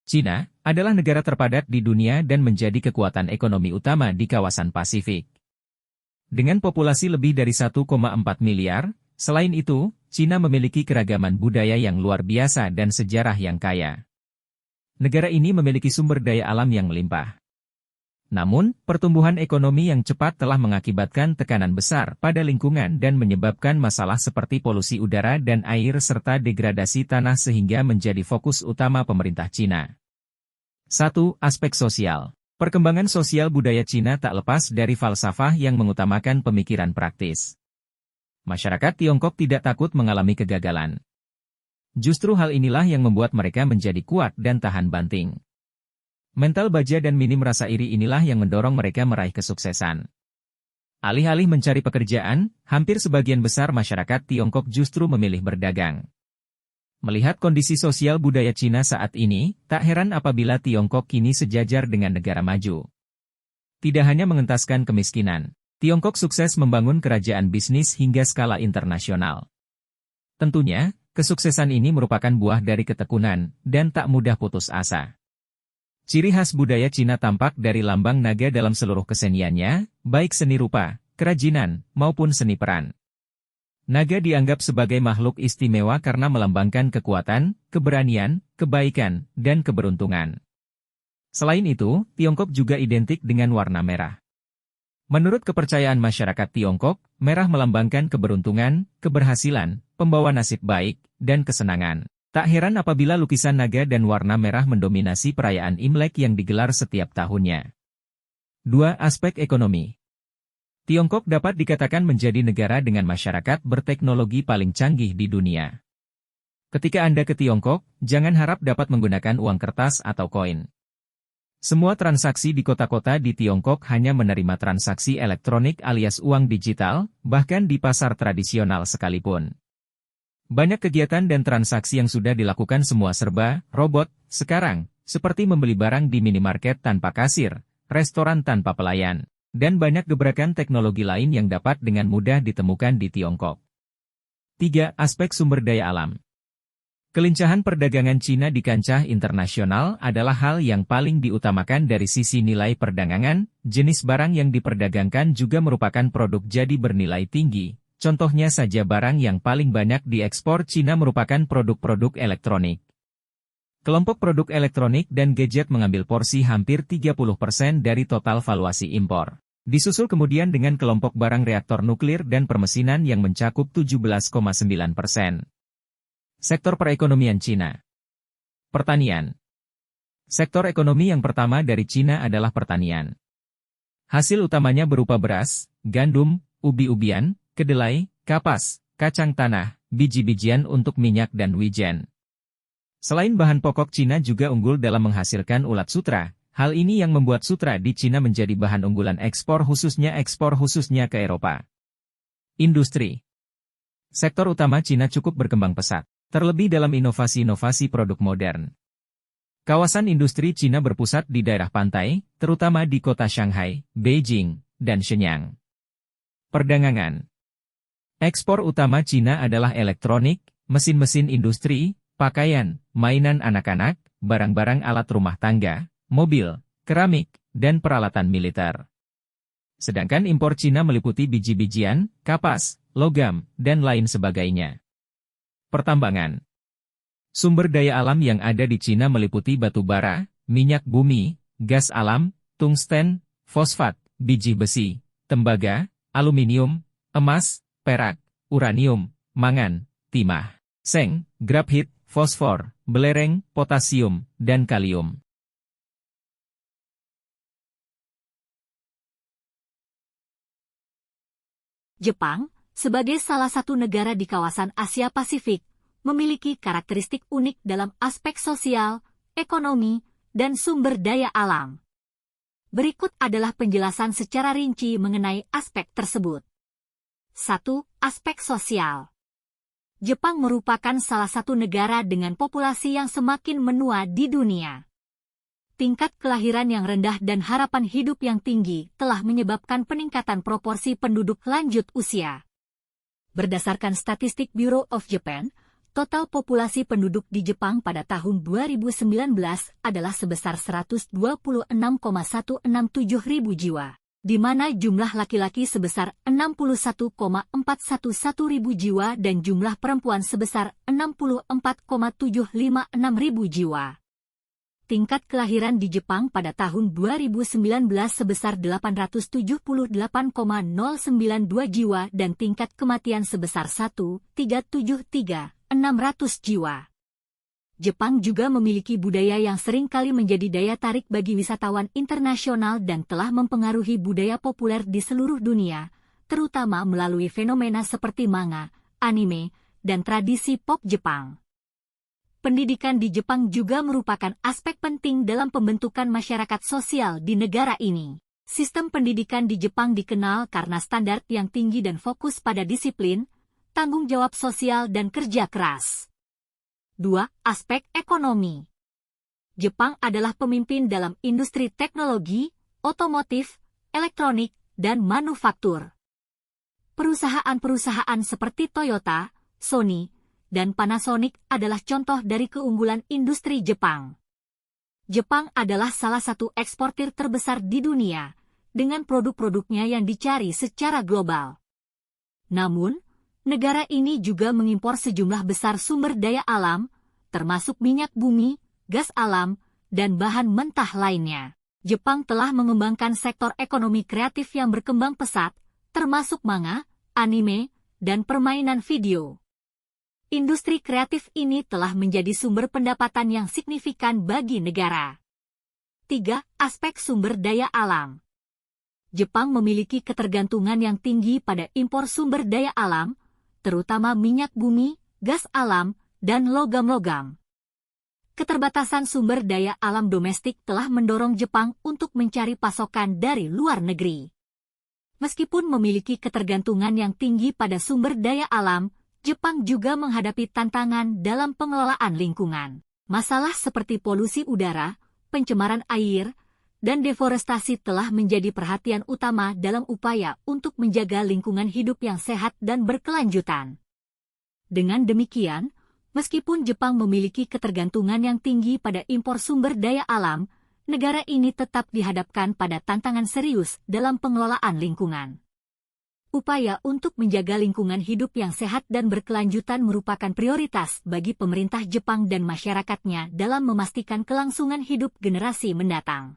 Cina adalah negara terpadat di dunia dan menjadi kekuatan ekonomi utama di kawasan Pasifik. Dengan populasi lebih dari 1,4 miliar, selain itu, Cina memiliki keragaman budaya yang luar biasa dan sejarah yang kaya. Negara ini memiliki sumber daya alam yang melimpah. Namun, pertumbuhan ekonomi yang cepat telah mengakibatkan tekanan besar pada lingkungan dan menyebabkan masalah seperti polusi udara dan air serta degradasi tanah sehingga menjadi fokus utama pemerintah Cina. 1. Aspek sosial. Perkembangan sosial budaya Cina tak lepas dari falsafah yang mengutamakan pemikiran praktis. Masyarakat Tiongkok tidak takut mengalami kegagalan. Justru hal inilah yang membuat mereka menjadi kuat dan tahan banting. Mental baja dan minim rasa iri inilah yang mendorong mereka meraih kesuksesan. Alih-alih mencari pekerjaan, hampir sebagian besar masyarakat Tiongkok justru memilih berdagang. Melihat kondisi sosial budaya Cina saat ini, tak heran apabila Tiongkok kini sejajar dengan negara maju. Tidak hanya mengentaskan kemiskinan, Tiongkok sukses membangun kerajaan bisnis hingga skala internasional. Tentunya, kesuksesan ini merupakan buah dari ketekunan dan tak mudah putus asa. Ciri khas budaya Cina tampak dari lambang naga dalam seluruh keseniannya, baik seni rupa, kerajinan, maupun seni peran. Naga dianggap sebagai makhluk istimewa karena melambangkan kekuatan, keberanian, kebaikan, dan keberuntungan. Selain itu, Tiongkok juga identik dengan warna merah. Menurut kepercayaan masyarakat Tiongkok, merah melambangkan keberuntungan, keberhasilan, pembawa nasib baik, dan kesenangan. Tak heran apabila lukisan naga dan warna merah mendominasi perayaan Imlek yang digelar setiap tahunnya. 2. Aspek ekonomi. Tiongkok dapat dikatakan menjadi negara dengan masyarakat berteknologi paling canggih di dunia. Ketika Anda ke Tiongkok, jangan harap dapat menggunakan uang kertas atau koin. Semua transaksi di kota-kota di Tiongkok hanya menerima transaksi elektronik alias uang digital, bahkan di pasar tradisional sekalipun. Banyak kegiatan dan transaksi yang sudah dilakukan semua serba robot sekarang, seperti membeli barang di minimarket tanpa kasir, restoran tanpa pelayan, dan banyak gebrakan teknologi lain yang dapat dengan mudah ditemukan di Tiongkok. 3. Aspek sumber daya alam. Kelincahan perdagangan Cina di kancah internasional adalah hal yang paling diutamakan dari sisi nilai perdagangan. Jenis barang yang diperdagangkan juga merupakan produk jadi bernilai tinggi. Contohnya saja barang yang paling banyak diekspor Cina merupakan produk-produk elektronik. Kelompok produk elektronik dan gadget mengambil porsi hampir 30% dari total valuasi impor. Disusul kemudian dengan kelompok barang reaktor nuklir dan permesinan yang mencakup 17,9%. Sektor perekonomian Cina. Pertanian. Sektor ekonomi yang pertama dari Cina adalah pertanian. Hasil utamanya berupa beras, gandum, ubi-ubian, kedelai, kapas, kacang tanah, biji-bijian untuk minyak dan wijen. Selain bahan pokok Cina juga unggul dalam menghasilkan ulat sutra. Hal ini yang membuat sutra di Cina menjadi bahan unggulan ekspor khususnya ke Eropa. Industri. Sektor utama Cina cukup berkembang pesat, terlebih dalam inovasi-inovasi produk modern. Kawasan industri Cina berpusat di daerah pantai, terutama di kota Shanghai, Beijing, dan Shenyang. Perdagangan. Ekspor utama Cina adalah elektronik, mesin-mesin industri, pakaian, mainan anak-anak, barang-barang alat rumah tangga, mobil, keramik, dan peralatan militer. Sedangkan impor Cina meliputi biji-bijian, kapas, logam, dan lain sebagainya. Pertambangan. Sumber daya alam yang ada di Cina meliputi batu bara, minyak bumi, gas alam, tungsten, fosfat, biji besi, tembaga, aluminium, emas, perak, uranium, mangan, timah, seng, grafit, fosfor, belereng, potasium, dan kalium. Jepang, sebagai salah satu negara di kawasan Asia Pasifik, memiliki karakteristik unik dalam aspek sosial, ekonomi, dan sumber daya alam. Berikut adalah penjelasan secara rinci mengenai aspek tersebut. 1. Aspek sosial. Jepang merupakan salah satu negara dengan populasi yang semakin menua di dunia. Tingkat kelahiran yang rendah dan harapan hidup yang tinggi telah menyebabkan peningkatan proporsi penduduk lanjut usia. Berdasarkan statistik Bureau of Japan, Total populasi penduduk di Jepang pada tahun 2019 adalah sebesar 126,167 ribu jiwa, di mana jumlah laki-laki sebesar 61,411 ribu jiwa dan jumlah perempuan sebesar 64,756 ribu jiwa. Tingkat kelahiran di Jepang pada tahun 2019 sebesar 878,092 jiwa dan tingkat kematian sebesar 1,373. 600 jiwa. Jepang juga memiliki budaya yang sering kali menjadi daya tarik bagi wisatawan internasional dan telah mempengaruhi budaya populer di seluruh dunia, terutama melalui fenomena seperti manga, anime, dan tradisi pop Jepang. Pendidikan di Jepang juga merupakan aspek penting dalam pembentukan masyarakat sosial di negara ini. Sistem pendidikan di Jepang dikenal karena standar yang tinggi dan fokus pada disiplin, tanggung jawab sosial dan kerja keras. 2. Aspek ekonomi. Jepang adalah pemimpin dalam industri teknologi, otomotif, elektronik, dan manufaktur. Perusahaan-perusahaan seperti Toyota, Sony, dan Panasonic adalah contoh dari keunggulan industri Jepang. Jepang adalah salah satu eksportir terbesar di dunia, dengan produk-produknya yang dicari secara global. Namun, negara ini juga mengimpor sejumlah besar sumber daya alam, termasuk minyak bumi, gas alam, dan bahan mentah lainnya. Jepang telah mengembangkan sektor ekonomi kreatif yang berkembang pesat, termasuk manga, anime, dan permainan video. Industri kreatif ini telah menjadi sumber pendapatan yang signifikan bagi negara. 3. Aspek sumber daya alam. Jepang memiliki ketergantungan yang tinggi pada impor sumber daya alam, terutama minyak bumi, gas alam, dan logam-logam. Keterbatasan sumber daya alam domestik telah mendorong Jepang untuk mencari pasokan dari luar negeri. Meskipun memiliki ketergantungan yang tinggi pada sumber daya alam, Jepang juga menghadapi tantangan dalam pengelolaan lingkungan. Masalah seperti polusi udara, pencemaran air, dan deforestasi telah menjadi perhatian utama dalam upaya untuk menjaga lingkungan hidup yang sehat dan berkelanjutan. Dengan demikian, meskipun Jepang memiliki ketergantungan yang tinggi pada impor sumber daya alam, negara ini tetap dihadapkan pada tantangan serius dalam pengelolaan lingkungan. Upaya untuk menjaga lingkungan hidup yang sehat dan berkelanjutan merupakan prioritas bagi pemerintah Jepang dan masyarakatnya dalam memastikan kelangsungan hidup generasi mendatang.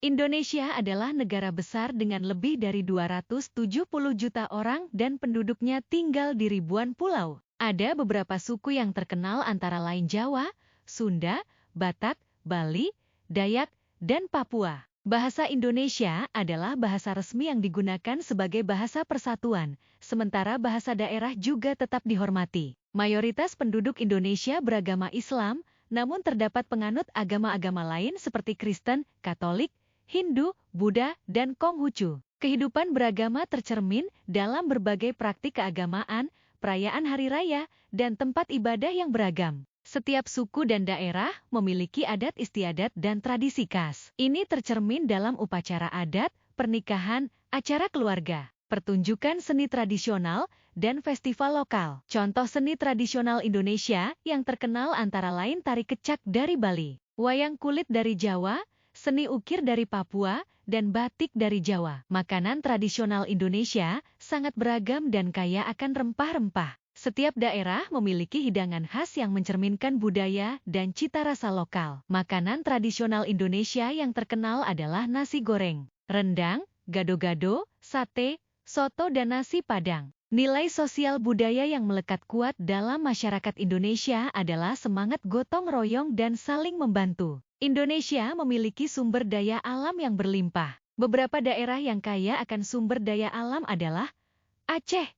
Indonesia adalah negara besar dengan lebih dari 270 juta orang dan penduduknya tinggal di ribuan pulau. Ada beberapa suku yang terkenal antara lain Jawa, Sunda, Batak, Bali, Dayak, dan Papua. Bahasa Indonesia adalah bahasa resmi yang digunakan sebagai bahasa persatuan, sementara bahasa daerah juga tetap dihormati. Mayoritas penduduk Indonesia beragama Islam, namun terdapat penganut agama-agama lain seperti Kristen, Katolik, Hindu, Buddha, dan Konghucu. Kehidupan beragama tercermin dalam berbagai praktik keagamaan, perayaan hari raya, dan tempat ibadah yang beragam. Setiap suku dan daerah memiliki adat istiadat dan tradisi khas. Ini tercermin dalam upacara adat, pernikahan, acara keluarga, pertunjukan seni tradisional, dan festival lokal. Contoh seni tradisional Indonesia yang terkenal antara lain tari kecak dari Bali, wayang kulit dari Jawa, seni ukir dari Papua, dan batik dari Jawa. Makanan tradisional Indonesia sangat beragam dan kaya akan rempah-rempah. Setiap daerah memiliki hidangan khas yang mencerminkan budaya dan cita rasa lokal. Makanan tradisional Indonesia yang terkenal adalah nasi goreng, rendang, gado-gado, sate, soto, dan nasi Padang. Nilai sosial budaya yang melekat kuat dalam masyarakat Indonesia adalah semangat gotong royong dan saling membantu. Indonesia memiliki sumber daya alam yang berlimpah. Beberapa daerah yang kaya akan sumber daya alam adalah Aceh,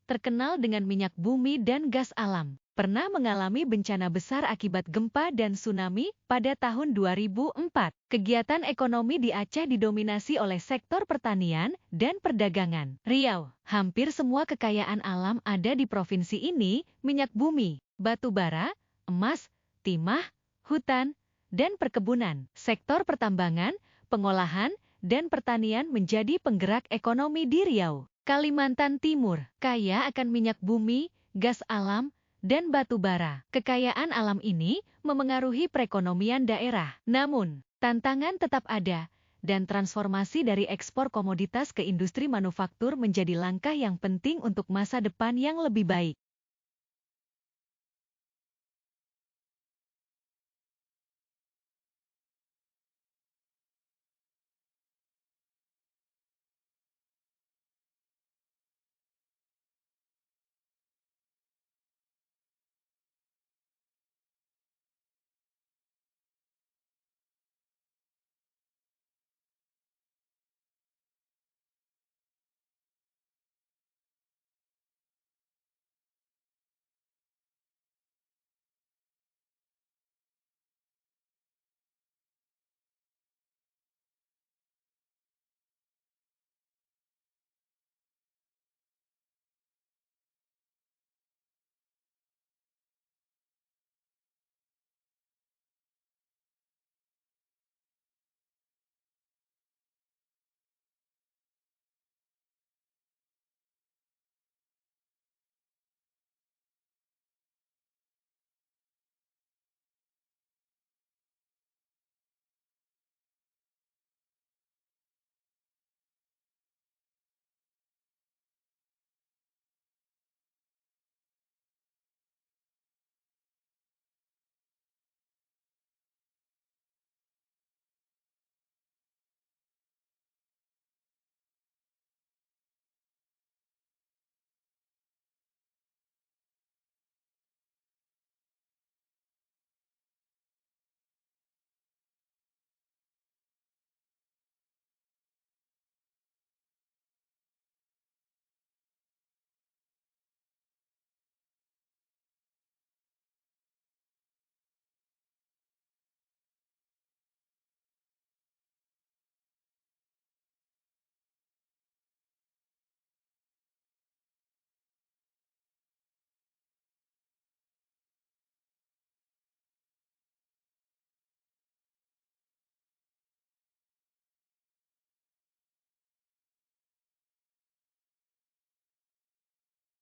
terkenal dengan minyak bumi dan gas alam, pernah mengalami bencana besar akibat gempa dan tsunami pada tahun 2004. Kegiatan ekonomi di Aceh didominasi oleh sektor pertanian dan perdagangan. Riau, hampir semua kekayaan alam ada di provinsi ini, minyak bumi, batu bara, emas, timah, hutan, dan perkebunan. Sektor pertambangan, pengolahan, dan pertanian menjadi penggerak ekonomi di Riau. Kalimantan Timur kaya akan minyak bumi, gas alam, dan batu bara. Kekayaan alam ini memengaruhi perekonomian daerah. Namun, tantangan tetap ada, dan transformasi dari ekspor komoditas ke industri manufaktur menjadi langkah yang penting untuk masa depan yang lebih baik.